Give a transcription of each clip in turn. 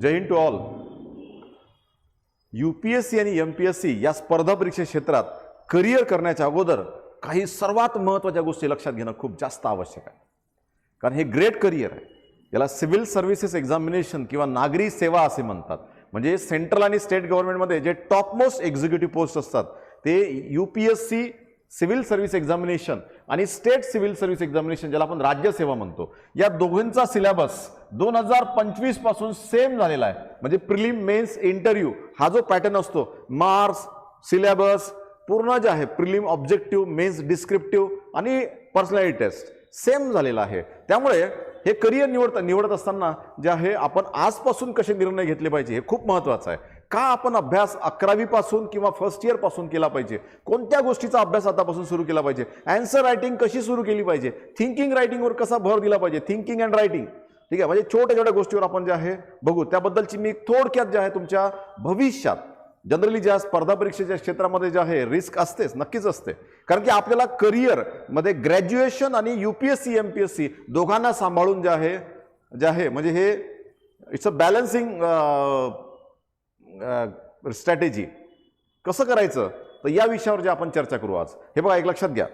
जय हिंद to all. UPSC आणि MPSC या स्पर्धा परीक्षा क्षेत्रात करिअर करण्याच्या अगोदर काही सर्वात महत्त्वाच्या गोष्टी लक्षात घेणं खूप जास्त आवश्यक आहे. कारण हे ग्रेट करिअर आहे. याला सिव्हिल सर्व्हिसेस एक्झामिनेशन किंवा नागरी सेवा असे म्हणतात. म्हणजे सेंट्रल आणि स्टेट गव्हर्नमेंटमध्ये जे टॉप मोस्ट एक्झिक्युटिव्ह पोस्ट असतात ते UPSC सिव्हिल सर्व्हिस एक्झामिनेशन आणि स्टेट सिव्हिल सर्व्हिस एक्झामिनेशन, ज्याला आपण राज्यसेवा म्हणतो, या दोघांचा सिलेबस 2025 पासून सेम झालेला आहे. म्हणजे प्रिलिम, मेन्स, इंटरव्ह्यू हा जो पॅटर्न असतो, मार्क्स, सिलेबस पूर्ण जे आहे, प्रिलिम, ऑब्जेक्टिव्ह, मेन्स, डिस्क्रिप्टिव्ह आणि पर्सनॅलिटी टेस्ट सेम झालेला आहे. त्यामुळे हे करिअर निवडत असताना जे आहे आपण आजपासून कसे निर्णय घेतले पाहिजे हे खूप महत्त्वाचं आहे. का आपण अभ्यास 11वी पासून किंवा फर्स्ट इयर पासून केला पाहिजे, कोणत्या गोष्टीचा अभ्यास आतापासून सुरू केला पाहिजे, आन्सर रायटिंग कशी सुरू केली पाहिजे, थिंकिंग रायटिंगवर कसा भर दिला पाहिजे, थिंकिंग अँड रायटिंग, ठीक आहे. म्हणजे छोट्या छोट्या गोष्टीवर आपण जे आहे बघू. त्याबद्दलची मी थोडक्यात जे आहे तुमच्या भविष्यात जनरली ज्या स्पर्धा परीक्षेच्या क्षेत्रामध्ये जे आहे रिस्क असतेच, नक्कीच असते. कारण की आपल्याला करिअरमध्ये ग्रॅज्युएशन आणि UPSC MPSC दोघांना सांभाळून जे आहे म्हणजे हे इट्स अ बॅलन्सिंग स्ट्रॅटेजी कसं करायचं, तर या विषयावर जे आपण चर्चा करू आज. हे बघा, एक लक्षात घ्या,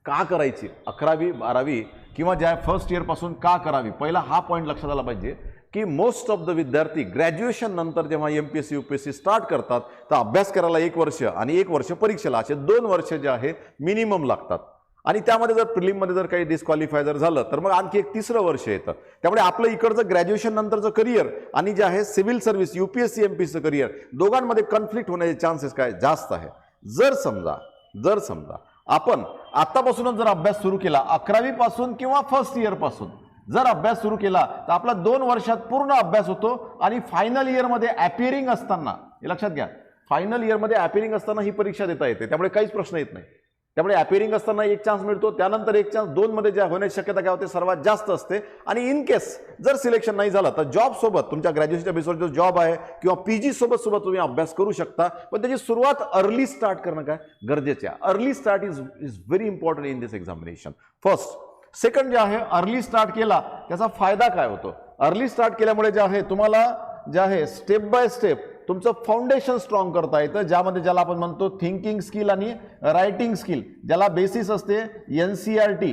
का करायची 11वी 12वी किंवा ज्या फर्स्ट इयर पासून का करावी, पहिला हा पॉईंट लक्षात आला पाहिजे की मोस्ट ऑफ द विद्यार्थी ग्रॅज्युएशन नंतर जेव्हा MPSC UPSC स्टार्ट करतात तर अभ्यास करायला 1 वर्ष आणि 1 वर्ष परीक्षेला, असे 2 वर्ष जे आहे मिनिमम लागतात. आणि त्यामध्ये जर प्रिलिममध्ये जर काही डिस्क्वालिफाय जर झालं तर मग आणखी एक 3रं वर्ष येतं. त्यामुळे आपलं इकडचं ग्रॅज्युएशन नंतरचं करिअर आणि जे आहे civil service UPSC MPSC career दोघांमध्ये कॉन्फ्लिक्ट होण्याचे चान्सेस काय जास्त आहे. जर समजा आपण आतापासूनच जर अभ्यास सुरू केला, 11वी पासून किंवा फर्स्ट इयर पासून जर अभ्यास सुरू केला तर आपला 2 वर्षात पूर्ण अभ्यास होतो. आणि फायनल इयरमध्ये अपिअरिंग असताना, हे लक्षात घ्या, फायनल इयरमध्ये अपिअरिंग असताना ही परीक्षा देता येते. त्यामुळे काहीच प्रश्न येत नाही. त्यामुळे अपिअरिंग असताना 1 चान्स मिळतो, त्यानंतर 1 चान्स, 2 मध्ये ज्या होण्याची शक्यता काय होते सर्वात जास्त असते. आणि इन केस जर सिलेक्शन नाही झालं तर जॉब सोबत, तुमच्या ग्रॅज्युएशनच्या बेसवर जो जॉब आहे किंवा PG सोबत तुम्ही अभ्यास करू शकता. पण त्याची सुरुवात अर्ली स्टार्ट करणं काय गरजेचं आहे. Early start is very important in this examination. First. Second जे आहे, अर्ली स्टार्ट केला त्याचा फायदा काय होतो. अर्ली स्टार्ट केल्यामुळे जे आहे तुम्हाला जे आहे स्टेप बाय स्टेप तुमचं फाउंडेशन स्ट्रॉंग करता येतं, ज्याला आपण म्हणतो थिंकिंग स्किल आणि रायटिंग स्किल, ज्याला बेसिस असते NCERT.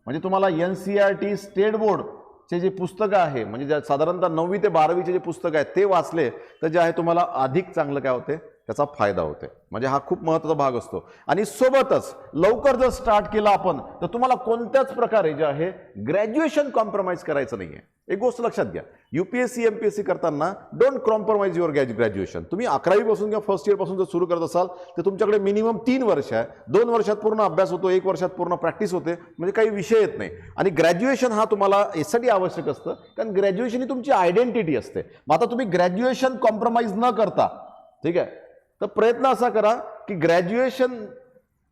म्हणजे तुम्हाला NCERT स्टेट बोर्डचे जे पुस्तकं आहे, म्हणजे साधारणतः 9वी ते 12वीचे जे पुस्तक आहेत ते वाचले तर जे आहे तुम्हाला अधिक चांगलं काय होते, त्याचा फायदा होते. म्हणजे हा खूप महत्त्वाचा भाग असतो. आणि सोबतच लवकर जर स्टार्ट केला आपण तर तुम्हाला कोणत्याच प्रकारे जे आहे ग्रॅज्युएशन कॉम्प्रोमाइज करायचं नाहीये. एक गोष्ट लक्षात घ्या, UPSC MPSC करताना डोंट कॉम्प्रोमाइज युअर ग्रॅज्युएशन. तुम्ही 11वी पासून किंवा फर्स्ट इयर पासून जर सुरू करत असाल तर तुमच्याकडे मिनिमम 3 वर्ष आहे. 2 वर्षात पूर्ण अभ्यास होतो, 1 वर्षात पूर्ण प्रॅक्टिस होते. म्हणजे काही विषय येत नाही. आणि ग्रॅज्युएशन हा तुम्हाला यासाठी आवश्यक असतं कारण ग्रॅज्युएशन ही तुमची आयडेंटिटी असते. मग आता तुम्ही ग्रॅज्युएशन कॉम्प्रोमाइज न करता, ठीक आहे, तर प्रयत्न असा करा की ग्रॅज्युएशन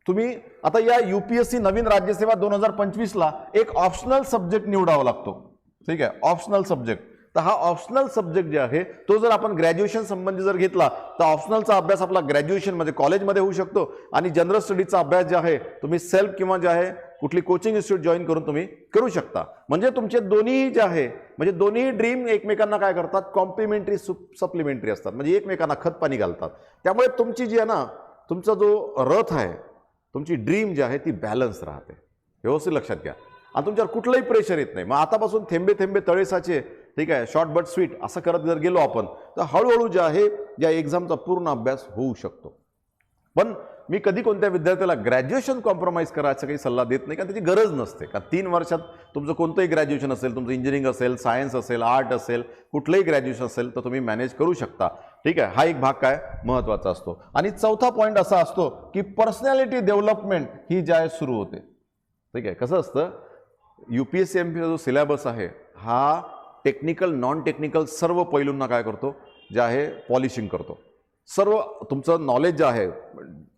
तुम्ही आता या UPSC नवीन राज्यसेवा 2025ला एक ऑप्शनल सब्जेक्ट निवडावा लागतो. ठीक आहे, ऑप्शनल सब्जेक्ट. तर हा ऑप्शनल सब्जेक्ट जे आहे तो जर आपण ग्रॅज्युएशन संबंधी जर घेतला तर ऑप्शनलचा अभ्यास आपला ग्रॅज्युएशनमध्ये कॉलेजमध्ये होऊ शकतो. आणि जनरल स्टडीजचा अभ्यास जे आहे तुम्ही सेल्फ किंवा जे आहे कुठली कोचिंग इन्स्टिट्यूट जॉईन करून तुम्ही करू शकता. म्हणजे तुमचे दोन्ही जे आहे म्हणजे दोन्ही ड्रीम एकमेकांना काय करतात, कॉम्प्लिमेंटरी सप्लिमेंटरी असतात. म्हणजे एकमेकांना खतपाणी घालतात. त्यामुळे तुमची जी आहे ना, तुमचा जो रथ आहे, तुमची ड्रीम जी आहे ती बॅलन्स राहते. व्यवस्थित लक्षात घ्या. आणि तुमच्यावर कुठलंही प्रेशर येत नाही. मग आतापासून थेंबे थेंबे तळे साचे, ठीक आहे, शॉर्ट बट स्वीट असं करत जर गेलो आपण तर हळूहळू जे आहे या एक्झामचा पूर्ण अभ्यास होऊ शकतो. पण मी कधी कोणत्या विद्यार्थ्याला ग्रॅज्युएशन कॉम्प्रोमाइज करायचा काही सल्ला देत नाही, कारण त्याची गरज नसते. कारण 3 वर्षात तुमचं कोणतंही ग्रॅज्युएशन असेल, तुमचं इंजिनिअरिंग असेल, सायन्स असेल, आर्ट असेल, कुठलंही ग्रॅज्युएशन असेल तर तुम्ही मॅनेज करू शकता. ठीक आहे, हा एक भाग काय महत्त्वाचा असतो. आणि चौथा पॉईंट असा असतो की पर्सनॅलिटी डेव्हलपमेंट ही ज्या आहे सुरू होते. ठीक आहे, कसं असतं, UPSC MPSC जो सिलेबस आहे हा टेक्निकल, नॉन टेक्निकल सर्व पैलूंना काय करतो, जे आहे पॉलिशिंग करतो. सर्व तुमचं नॉलेज जे आहे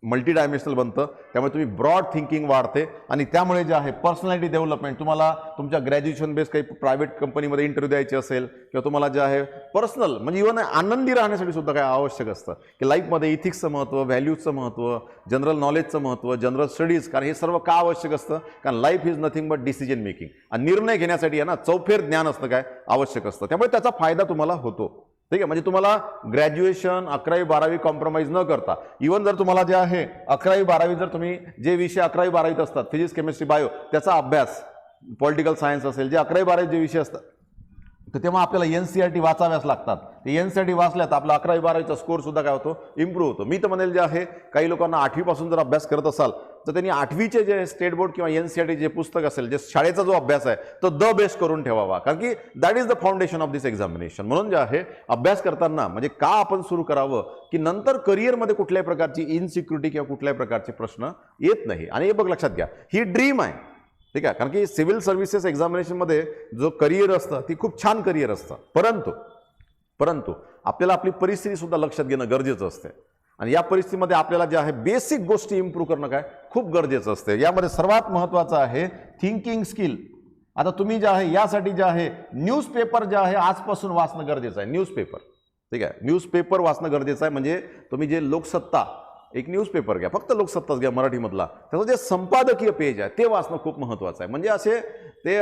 मल्टी डायमेन्शनल बनतं, त्यामुळे तुम्ही ब्रॉड थिंकिंग वाढते आणि त्यामुळे जे आहे पर्सनॅलिटी डेव्हलपमेंट, तुम्हाला तुमच्या ग्रॅज्युएशन बेस काही प्रायव्हेट कंपनीमध्ये इंटरव्ह्यू द्यायचे असेल किंवा तुम्हाला जे आहे पर्सनल म्हणजे इव्हन आनंदी राहण्यासाठी सुद्धा काय आवश्यक असतं की लाईफमध्ये इथिक्सचं महत्त्व, व्हॅल्यूजचं महत्त्व, जनरल नॉलेजचं महत्त्व, जनरल स्टडीज, कारण हे सर्व का आवश्यक असतं, कारण life is nothing but decision making आणि निर्णय घेण्यासाठी आहे ना चौफेर ज्ञान असणं काय आवश्यक असतं, त्यामुळे त्याचा फायदा तुम्हाला होतो. ठीक आहे, म्हणजे तुम्हाला ग्रॅज्युएशन 11वी 12वी कॉम्प्रोमाइज न करता, इव्हन जर तुम्हाला जे आहे 11वी 12वी जर तुम्ही जे विषय 11वी 12वीत असतात फिजिक्स केमिस्ट्री बायो त्याचा अभ्यास, पॉलिटिकल सायन्स असेल, जे 11वी 12वी जे विषय असतात तर तेव्हा आपल्याला NCERT वाचाव्यास लागतात. ते NCERT वाचल्यात आपला 11वी 12वीचा स्कोर सुद्धा काय होतो, इम्प्रूव्ह होतो. मी तर म्हणेल जे आहे काही लोकांना 8वी पासून जर अभ्यास करत असाल तर त्यांनी 8वीचे जे स्टेट बोर्ड किंवा NCERT जे पुस्तक असेल, जे शाळेचा जो अभ्यास आहे तो द बेस्ट करून ठेवावा, कारण की that is the foundation of this examination. म्हणून जे आहे अभ्यास करताना म्हणजे का आपण सुरू करावं की नंतर करिअरमध्ये कुठल्याही प्रकारची इनसिक्युरिटी किंवा कुठल्याही प्रकारचे प्रश्न येत नाही. आणि हे बघ लक्षात घ्या, ही ड्रीम आहे. ठीक आहे, कारण की सिव्हिल सर्व्हिसेस एक्झामिनेशनमध्ये जो करिअर असतं ती खूप छान करिअर असतं, परंतु आपल्याला आपली परिस्थिती सुद्धा लक्षात घेणं गरजेचं असते आणि या परिस्थितीमध्ये आपल्याला जे आहे बेसिक गोष्टी इम्प्रूव्ह करणं काय खूप गरजेचं असते. यामध्ये सर्वात महत्त्वाचं आहे थिंकिंग स्किल. आता तुम्ही जे आहे यासाठी जे आहे न्यूजपेपर जे आहे आजपासून वाचणं गरजेचं आहे. न्यूजपेपर, ठीक आहे, न्यूजपेपर वाचणं गरजेचं आहे. म्हणजे तुम्ही जे लोकसत्ता एक न्यूजपेपर घ्या, फक्त लोकसत्ताच घ्या मराठीमधला, त्याचं जे संपादकीय पेज आहे ते वाचणं खूप महत्त्वाचं आहे. म्हणजे असे ते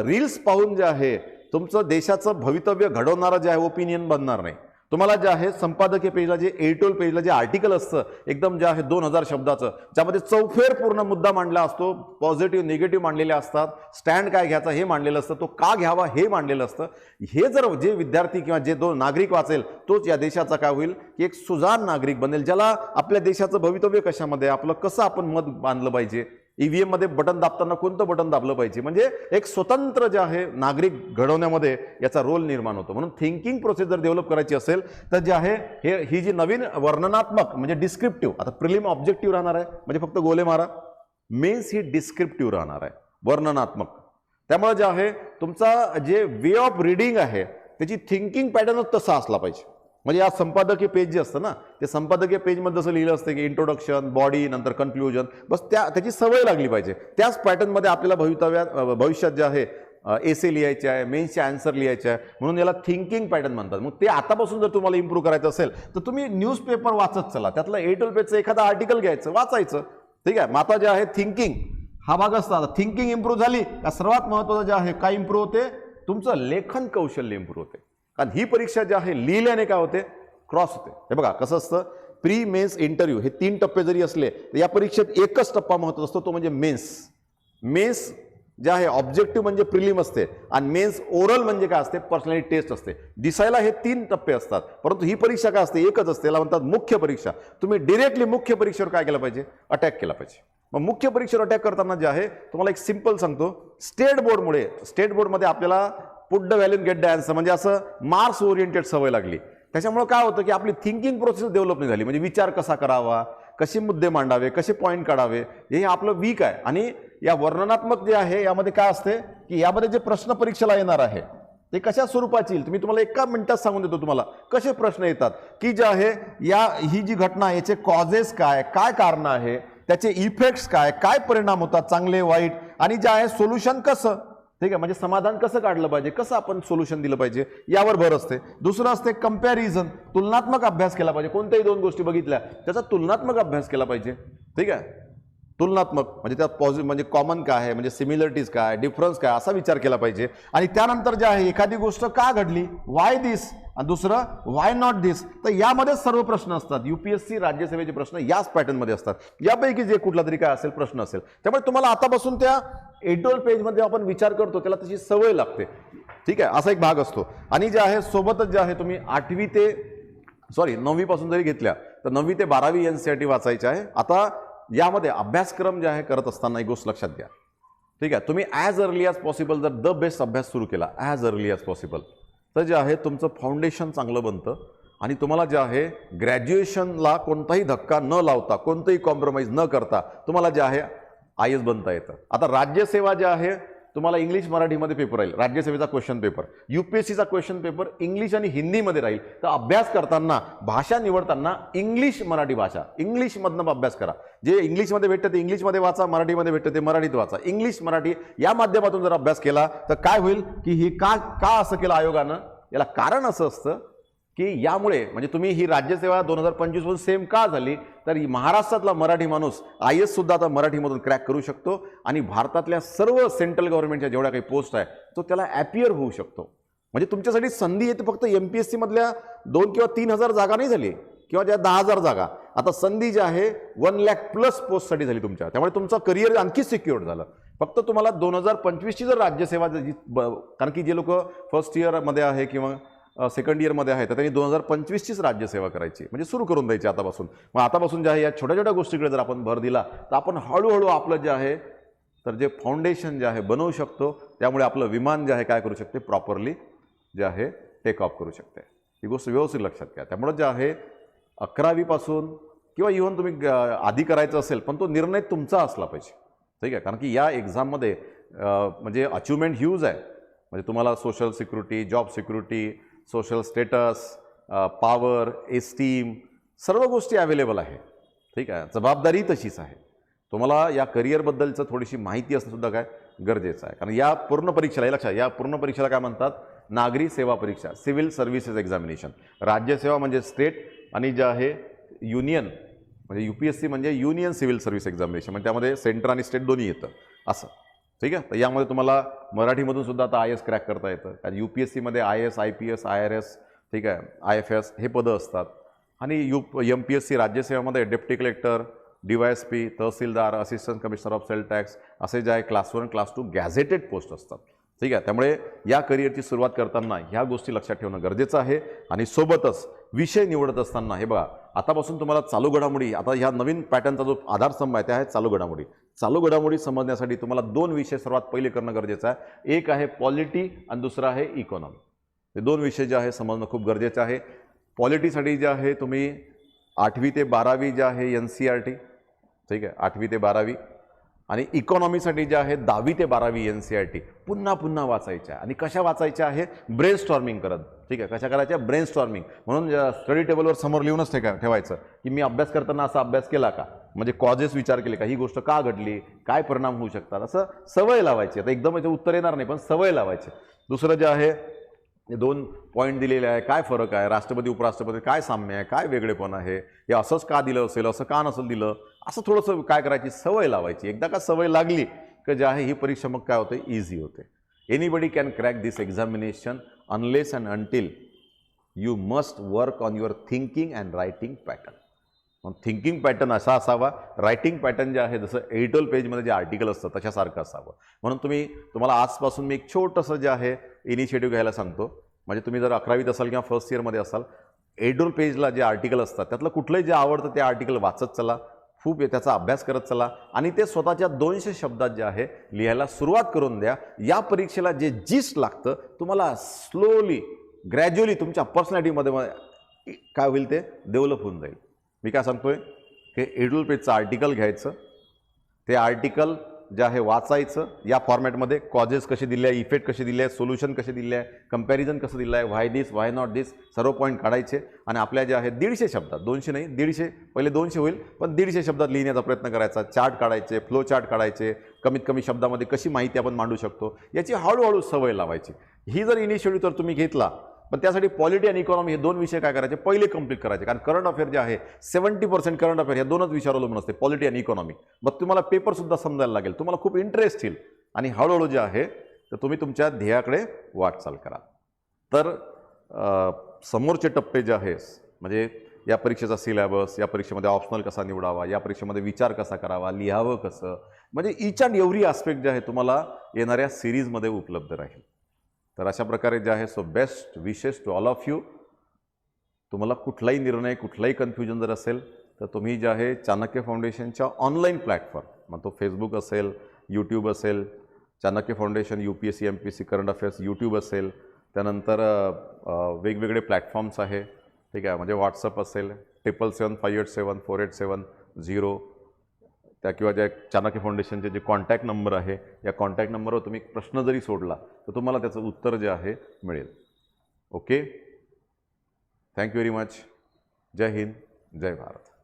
रील्स पाहून जे आहे तुमचं देशाचं भवितव्य घडवणारं जे आहे ओपिनियन बनणार नाही. तुम्हाला जे आहे संपादकीय पेजला जे एडिटोरियल पेजला जे आर्टिकल असतं एकदम जे आहे 2000 शब्दाचं, ज्यामध्ये चौफेर पूर्ण मुद्दा मांडला असतो, पॉझिटिव्ह निगेटिव्ह मांडलेले असतात, स्टँड काय घ्यायचा हे मांडलेलं असतं, तो का घ्यावा हे मांडलेलं असतं. हे जर जे विद्यार्थी किंवा जे नागरिक वाचेल तोच या देशाचा काय होईल की एक सुजाण नागरिक बनेल, ज्याला आपल्या देशाचं भवितव्य कशामध्ये, आपलं कसं आपण मत बांधलं पाहिजे, EVM मध्ये बटन दाबताना कोणतं बटन दाबलं पाहिजे, म्हणजे एक स्वतंत्र जे आहे नागरिक घडवण्यामध्ये याचा रोल निर्माण होतो. म्हणून थिंकिंग प्रोसेस जर डेव्हलप करायची असेल तर जे आहे ही जी नवीन वर्णनात्मक म्हणजे डिस्क्रिप्टिव्ह, आता प्रिलिम ऑब्जेक्टिव्ह राहणार आहे म्हणजे फक्त गोले मारा, मेन्स ही डिस्क्रिप्टिव्ह राहणार आहे, वर्णनात्मक. त्यामुळे जे आहे तुमचा जे वे ऑफ रिडिंग आहे त्याची थिंकिंग पॅटर्नच तसा असला पाहिजे. म्हणजे या संपादकीय पेज जे असतं ना, ते संपादकीय पेजमध्ये जसं लिहिलं असतं की इंट्रोडक्शन, बॉडी, नंतर कन्क्लुजन, बस त्याची सवय लागली पाहिजे. त्याच पॅटर्नमध्ये आपल्याला भविष्यात जे आहे एसे लिहायचे आहे, मेन्सचे आन्सर लिहायचे आहे, म्हणून याला थिंकिंग पॅटर्न म्हणतात. मग ते आतापासून जर तुम्हाला इम्प्रूव्ह करायचं असेल तर तुम्ही न्यूजपेपर वाचत चला, त्यातलं एडिटोरियल पेजचं एखादं आर्टिकल घ्यायचं, वाचायचं. ठीक आहे, मग आता जे आहे थिंकिंग हा भाग असतात. थिंकिंग इम्प्रूव्ह झाली का सर्वात महत्त्वाचं जे आहे काय इम्प्रूव्ह होते, तुमचं लेखन कौशल्य इम्प्रूव्ह होते. कारण ही परीक्षा जी आहे लिहिल्याने काय होते, क्रॉस होते. हे बघा कसं असतं, प्री मेन्स इंटरव्ह्यू हे 3 टप्पे जरी असले तर या परीक्षेत एकच टप्पा महत्त्वाचा असतो, तो म्हणजे मेन्स. मेन्स जे आहे ऑब्जेक्टिव्ह म्हणजे प्रिलिम असते आणि मेन्स ओरल म्हणजे काय असते, पर्सनॅलिटी टेस्ट असते. दिसायला हे 3 टप्पे असतात, परंतु ही परीक्षा काय असते, एकच असते, याला म्हणतात मुख्य परीक्षा. तुम्ही डिरेक्टली मुख्य परीक्षेवर काय केलं पाहिजे, अटॅक केला पाहिजे. मग मुख्य परीक्षेवर अटॅक करताना जे आहे तुम्हाला एक सिंपल सांगतो, स्टेट बोर्डमध्ये आपल्याला put the value get the answer म्हणजे असं मार्क्स ओरिएंटेड सवय लागली. त्याच्यामुळे काय होतं की आपली थिंकिंग प्रोसेस डेव्हलप नाही झाली. म्हणजे विचार कसा करावा, कसे मुद्दे मांडावे, कसे पॉईंट काढावे, हे आपलं वीक आहे. आणि या वर्णनात्मक जे आहे यामध्ये काय असते की यामध्ये जे प्रश्न परीक्षेला येणार आहे ते कशा स्वरूपाची येईल, तुम्ही तुम्हाला एका मिनिटात सांगून देतो तुम्हाला कसे प्रश्न येतात की जे आहे ही जी घटना याचे कॉजेस काय कारण आहे, त्याचे इफेक्ट्स काय परिणाम होतात चांगले वाईट, आणि जे आहे सोल्युशन कसं. ठीक आहे, म्हणजे समाधान कसं काढलं पाहिजे, कसं आपण सोल्युशन दिलं पाहिजे यावर भर असते. दुसरं असते कंपॅरिझन, तुलनात्मक अभ्यास केला पाहिजे. कोणत्याही 2 गोष्टी बघितल्या त्याचा तुलनात्मक अभ्यास केला पाहिजे. ठीक आहे, तुलनात्मक म्हणजे त्यात पॉझिटिव्ह म्हणजे कॉमन काय आहे, म्हणजे सिमिलरिटीज काय, डिफरन्स काय, असा विचार केला पाहिजे. आणि त्यानंतर जे आहे एखादी गोष्ट का घडली, वाय दिस, आणि दुसरं वाय नॉट दिस. तर यामध्ये सर्व प्रश्न असतात. UPSC राज्यसेवेचे प्रश्न याच पॅटर्नमध्ये असतात. यापैकी जे कुठला तरी काय असेल प्रश्न असेल, त्यामुळे तुम्हाला आतापासून त्या एडिटोरियल पेजमध्ये आपण विचार करतो त्याला तशी सवय लागते. ठीक आहे, असा एक भाग असतो. आणि जे आहे सोबतच जे आहे तुम्ही 9वी पासून जरी घेतल्या तर 9वी ते 12वी NCERT वाचायचे आहे. आता यामध्ये अभ्यासक्रम जे आहे करत असताना एक गोष्ट लक्षात घ्या. ठीक आहे, तुम्ही ॲज अर्ली ॲज पॉसिबल जर द बेस्ट अभ्यास सुरू केला ॲज अर्ली ॲज पॉसिबल तर जे आहे तुमचं फाउंडेशन चांगलं बनतं आणि तुम्हाला जे आहे ग्रॅज्युएशनला कोणताही धक्का न लावता, कोणतंही कॉम्प्रोमाइज न करता तुम्हाला जे आहे IAS बनता येतं. आता राज्यसेवा जे आहे तुम्हाला इंग्लिश मराठीमध्ये पेपर राहील, राज्यसेवेचा क्वेश्चन पेपर, UPSCचा क्वेश्चन पेपर इंग्लिश आणि हिंदीमध्ये राहील. तर अभ्यास करताना, भाषा निवडताना इंग्लिश मराठी भाषा, इंग्लिशमधनं अभ्यास करा. जे इंग्लिशमध्ये भेटतं ते इंग्लिशमध्ये वाचा, मराठीमध्ये भेटतं ते मराठीत वाचा. इंग्लिश मराठी या माध्यमातून जर अभ्यास केला तर काय होईल की ही का असं केलं आयोगानं, याला कारण असं असतं की यामुळे म्हणजे तुम्ही ही राज्यसेवा 2025 पासून सेम का झाली, तर महाराष्ट्रातला मराठी माणूस IAS सुद्धा आता मराठीमधून क्रॅक करू शकतो आणि भारतातल्या सर्व सेंट्रल गव्हर्नमेंटच्या जेवढ्या काही पोस्ट आहे तो त्याला ॲपियर होऊ शकतो. म्हणजे तुमच्यासाठी संधी येते फक्त MPSC मधल्या 2 किंवा 3 हजार जागा नाही झाली किंवा ज्या 10,000 जागा, आता संधी जी आहे 1 लाख प्लस पोस्टसाठी झाली तुमच्या. त्यामुळे तुमचं करिअर आणखी सिक्युअर्ड झालं. फक्त तुम्हाला 2025ची जर राज्यसेवा कारण की जे लोक फर्स्ट इयरमध्ये आहे किंवा सेकंड इयरमध्ये आहे तर त्यांनी 2025चीच राज्यसेवा करायची, म्हणजे सुरू करून द्यायची आतापासून. मग आतापासून जे आहे या छोट्या छोट्या गोष्टीकडे जर आपण भर दिला तर आपण हळूहळू आपलं जे आहे तर जे फाउंडेशन जे आहे बनवू शकतो. त्यामुळे आपलं विमान जे आहे काय करू शकते, प्रॉपरली जे आहे टेक ऑफ करू शकते. ही गोष्ट व्यवस्थित लक्षात घ्या. त्यामुळे जे आहे 11वी पासून किंवा इव्हन तुम्ही आधी करायचं असेल पण तो निर्णय तुमचा असला पाहिजे, ठीक आहे. कारण की या एक्झाममध्ये म्हणजे अचिव्हमेंट ह्यूज आहे. म्हणजे तुम्हाला social security, job security, social status, power, esteem, सर्व गोष्टी अवेलेबल आहे, ठीक आहे. जबाबदारी तशीच आहे. तुम्हाला या करिअरबद्दलचं थोडीशी माहिती असणं सुद्धा काय गरजेचं आहे. कारण या पूर्ण परीक्षेला, हे लक्षात, या पूर्ण परीक्षेला काय म्हणतात, नागरी सेवा परीक्षा, सिव्हिल सर्व्हिसेस एक्झामिनेशन. राज्यसेवा म्हणजे स्टेट आणि जे आहे युनियन म्हणजे UPSC म्हणजे युनियन सिव्हिल सर्व्हिस एक्झामिनेशन, म्हणजे त्यामध्ये सेंटर आणि स्टेट दोन्ही येतं असं, ठीक आहे. तर यामध्ये तुम्हाला मराठीमधून सुद्धा आता IAS क्रॅक करता येतं. कारण UPSCमध्ये IAS, IPS, IRS, ठीक आहे, IFS हे पदं असतात. आणि MPSC राज्यसेवेमध्ये deputy collector, DYSP, tehsildar, assistant commissioner of sale tax असे जे आहे क्लास 1, क्लास 2 गॅझेटेड पोस्ट असतात, ठीक आहे. त्यामुळे या करिअरची सुरुवात करताना ह्या गोष्टी लक्षात ठेवणं गरजेचं आहे. आणि सोबतच विषय निवडत असताना हे बघा, आतापासून तुम्हाला चालू घडामोडी, आता ह्या नवीन पॅटर्नचा जो आधारस्तंभ आहे ते आहे चालू घडामोडी. चालू घडामोडी समजण्यासाठी तुम्हाला 2 विषय सर्वात पहिले करणं गरजेचं आहे. एक आहे पॉलिटी आणि दुसरा आहे इकॉनॉमी. हे 2 विषय जे आहे समजणं खूप गरजेचं आहे. पॉलिटीसाठी जे आहे तुम्ही 8वी ते 12वी जे आहे NCERT, ठीक आहे, 8वी ते 12वी. आणि इकॉनॉमीसाठी जे आहे 10वी ते 12वी NCERT पुन्हा पुन्हा वाचायच्या. आणि कशा वाचायच्या आहे, ब्रेन स्टॉर्मिंग करत, ठीक आहे. कशा करायच्या, ब्रेन स्टॉर्मिंग. म्हणून स्टडी टेबलवर समोर लिहूनच ठेवायचं की मी अभ्यास करताना असा अभ्यास केला का, म्हणजे कॉजेस विचार केले का, ही गोष्ट का घडली, काय परिणाम होऊ शकतात, असं सवय लावायची. आता एकदम याचं उत्तर येणार नाही पण सवय लावायची. दुसरं जे आहे 2 पॉईंट दिलेले आहे, काय फरक आहे, राष्ट्रपती उपराष्ट्रपती काय साम्य आहे, काय वेगळेपण आहे, हे असंच का दिलं असेल, असं का नसेल दिलं, असं थोडंसं काय करायची, सवय लावायची. एकदा का सवय लागली की जे आहे ही परीक्षा मग काय होते, इझी होते. Anybody can crack this examination unless and until you must work on your thinking and writing pattern. मग थिंकिंग पॅटर्न असा असावा, रायटिंग पॅटर्न जे आहे जसं एडिटोरियल पेजमध्ये जे आर्टिकल असतं तशासारखं असावं. म्हणून तुम्हाला आजपासून मी एक छोटंसं जे आहे इनिशिएटिव्ह घ्यायला सांगतो. म्हणजे तुम्ही जर 11वीत असाल किंवा फर्स्ट इयरमध्ये असाल, एडिटोरियल पेजला जे आर्टिकल असतात त्यातलं कुठलंही जे आवडतं ते आर्टिकल वाचत चला, खूप त्याचा अभ्यास करत चला आणि ते स्वतःच्या 200 शब्दात जे आहे लिहायला सुरुवात करून द्या. या परीक्षेला जे जिस्ट लागतं तुम्हाला स्लोली ग्रॅज्युअली तुमच्या पर्सनॅलिटीमध्ये काय होईल ते डेव्हलप होऊन जाईल. मी काय सांगतोय की एडिटोरियल पेजचं आर्टिकल घ्यायचं, ते आर्टिकल जे आहे वाचायचं, या फॉर्मॅटमध्ये कॉजेस कसे दिले आहे, इफेक्ट कसे दिले आहे, सोल्युशन कसे दिले आहे, कंपॅरिझन कसं दिलं आहे, व्हाय दिस व्हाय नॉट दिस, सर्व पॉईंट काढायचे आणि आपल्या जे आहे 150 शब्दात, 200 नाही 150, पहिले 200 होईल पण 150 शब्दात लिहिण्याचा प्रयत्न करायचा. चार्ट काढायचे, फ्लो चार्ट काढायचे, कमीत कमी शब्दामध्ये कशी माहिती आपण मांडू शकतो याची हळूहळू सवय लावायची. ही जर इनिशिएटिव्ह तर तुम्ही घेतला, पण त्यासाठी पॉलिटी आणि इकॉनॉमी हे 2 विषय काय करायचे, पहिले कंप्लीट करायचे. कारण करंट अफेअर जे आहे 70% करंट अफेअर ह्या 2च विषयावर अवलंबून असते, पॉलिटी आणि इकॉनॉमी. मग तुम्हाला पेपरसुद्धा समजायला लागेल, तुम्हाला खूप इंटरेस्ट येईल आणि हळूहळू जे आहे तर तुम्ही तुमच्या ध्येयाकडे वाटचाल करा. तर समोरचे टप्पे जे आहे म्हणजे या परीक्षेचा सिलेबस, या परीक्षेमध्ये ऑप्शनल कसा निवडावा, या परीक्षेमध्ये विचार कसा करावा, लिहावं कसं, म्हणजे ईच अँड एव्हरी आस्पेक्ट जे आहे तुम्हाला येणाऱ्या सिरीजमध्ये उपलब्ध राहील. तर अशा प्रकारे जे आहे so best wishes to all of you. तुम्हाला कुठलाही निर्णय, कुठलाही कन्फ्युजन जर असेल तर तुम्ही जे आहे चाणक्य फाउंडेशनच्या ऑनलाईन प्लॅटफॉर्म, मग तो फेसबुक असेल, यूट्यूब असेल, Chanakya foundation UPSC MPSC current affairs YouTube असेल, त्यानंतर वेगवेगळे प्लॅटफॉर्म्स आहे, ठीक आहे. म्हणजे व्हॉट्सअप असेल 777587487 0, त्या किंवा ज्या चाणक्य फाउंडेशनचे जे कॉन्टॅक्ट नंबर आहे, या कॉन्टॅक्ट नंबरवर तुम्ही प्रश्न जरी सोडला तर तुम्हाला त्याचं उत्तर जे आहे मिळेल. Okay, thank you very much. जय हिंद, जय भारत.